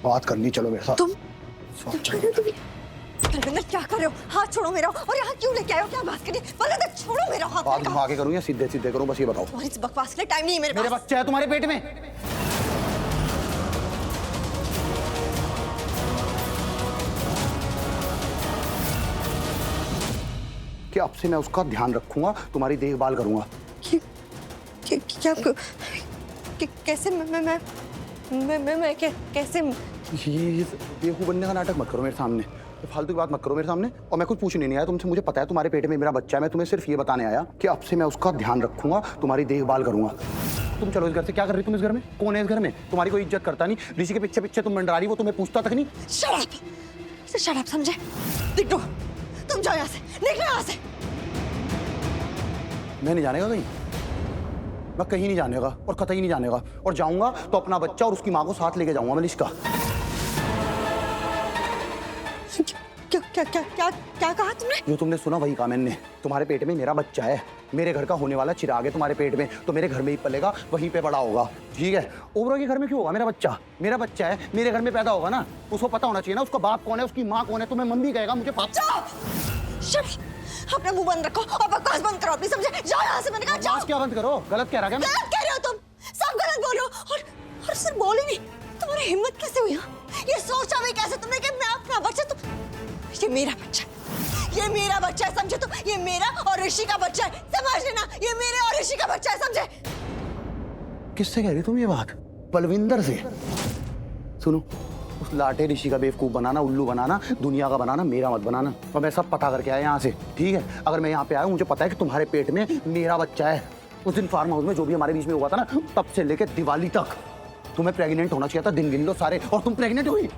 बात करनी, चलो मेरे साथ। तुम चलो। बलविंदर क्या कर रहे हो? हाथ छोड़ो मेरा। और यहाँ क्यों लेके आए हो? क्या बात करिए? बलविंदर छोड़ो मेरा हाथ। बात घुमा के करूँ या सीधे सीधे करूँ, बस ये बताओ। तुम्हारी इस बकवास के लिए टाइम नहीं है मेरे मेरे पास। बच्चा है तुम्हारे पेट में। कि अब से मैं उसका ध्यान रखूंगा, तुम्हारी देखभाल करूंगा। क्या कैसे मैं कैसे? ये बेवकूफ बनने का नाटक मत करो मेरे सामने, फालतू की बात मत करो मेरे सामने। और मैं कुछ पूछने नहीं आया तुमसे, मुझे पता है तुम्हारे पेट में मेरा बच्चा है। मैं तुम्हें सिर्फ ये बताने आया कि अब से मैं उसका ध्यान रखूंगा, तुम्हारी देखभाल करूंगा। तुम चलो इस घर से। क्या कर रही तुम इस घर में? कौन है इस घर में? तुम्हारी कोई इज्जत करता नहीं। ऋषि के पीछे पीछे तुम मंडरा रही, वो तुम्हें पूछता तक नहीं। शट अप, समझे? दिखो, तुम जाओ यहाँ से, निकलो यहाँ से। मैं नहीं जानेगा कहीं, मैं कहीं नहीं जानेगा और कतई नहीं जानेगा। और जाऊंगा तो अपना बच्चा और उसकी माँ को साथ लेके जाऊंगा मलिश्का। क्या कहा तुमने? जो तुमने सुना वही कहा मैंने। तुम्हारे पेट में मेरा बच्चा है, मेरे घर का होने वाला चिराग है तुम्हारे पेट में, तो मेरे घर में ही पलेगा, वहीं पे बड़ा होगा, ठीक है? ओबरा के घर में क्यों होगा मेरा बच्चा? मेरा बच्चा है, मेरे घर में पैदा होगा ना, उसको पता होना चाहिए ना उसका बाप कौन है, उसकी माँ कौन है। तुम्हें मम्मी कहेगा, मुझे पापा। अपना मुंह बंद रखो और बकवास बंद करो अपनी, समझे? जाओ यहाँ से, मैंने कहा जाओ। क्या बंद करो? गलत कह रहा क्या मैं? गलत कह रहे हो तुम, सब गलत बोलो। और सिर्फ बोली नहीं, तुम्हारी हिम्मत कैसे हुई? ये सोचा भी कैसे तुमने कि मैं अपना बच्चा, ये मेरा बच्चा, ये मेरा बच्चा है, समझे? तो ये मेरा और ऋषि का बच्चा है, समझ लेना, ये मेरे और ऋषि का बच्चा है, समझे? किससे कह रही तुम ये बात? बलविंदर से। सुनो, उस लाटे ऋषि का बेवकूफ बनाना, उल्लू बनाना, दुनिया का बनाना, मेरा मत बनाना। और मैं सब पता करके आया यहाँ से, ठीक है? अगर मैं यहाँ पे आया हूँ, मुझे पता है कि तुम्हारे पेट में मेरा बच्चा है। उस दिन फार्म हाउस में जो भी हमारे बीच में हुआ था ना, तब से लेकर दिवाली तक तुम्हें प्रेग्नेंट होना चाहिए था, दिन गिन लो सारे, और तुम प्रेग्नेंट हुई।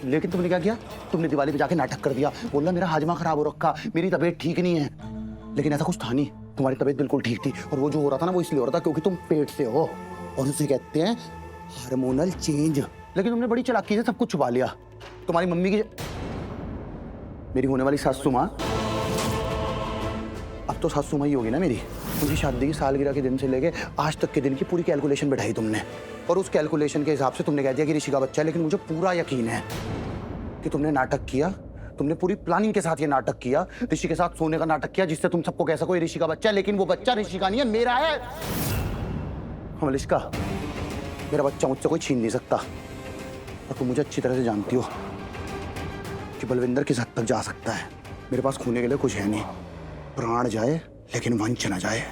लेकिन तुमने क्या किया? तुमने दिवाली पे जाके नाटक कर दिया, बोला मेरा हाजमा खराब हो रखा, मेरी तबीयत ठीक नहीं है। लेकिन ऐसा कुछ था नहीं, तुम्हारी तबीयत बिल्कुल ठीक थी। और वो जो हो रहा था ना, वो इसलिए हो रहा था क्योंकि तुम पेट से हो, और उसे कहते हैं हार्मोनल चेंज। लेकिन तुमने बड़ी चालाकी से सब कुछ छुपा लिया। तुम्हारी मम्मी की, मेरी होने वाली सासू माँ, अब तो सासू माँ ही होगी ना मेरी। उनकी शादी की सालगिरह के दिन से लेके आज तक के दिन की पूरी कैलकुलेशन बैठाई तुमने, और उस कैलकुलेशन के हिसाब से तुमने कह दिया कि ऋषि का बच्चा है। लेकिन मुझे पूरा यकीन है कि तुमने नाटक किया, तुमने पूरी प्लानिंग के साथ ये नाटक किया, ऋषि के साथ सोने का नाटक किया, जिससे तुम सबको कह सको ये ऋषि का बच्चा है। लेकिन वो बच्चा ऋषि का नहीं है, मेरा है। मलिश्का, मेरा बच्चा मुझसे कोई छीन नहीं सकता। और तुम मुझे अच्छी तरह से जानती हो कि बलविंदर किस हद तक जा सकता है। मेरे पास खोने के लिए कुछ है नहीं, प्राण जाए लेकिन वंश न जाए।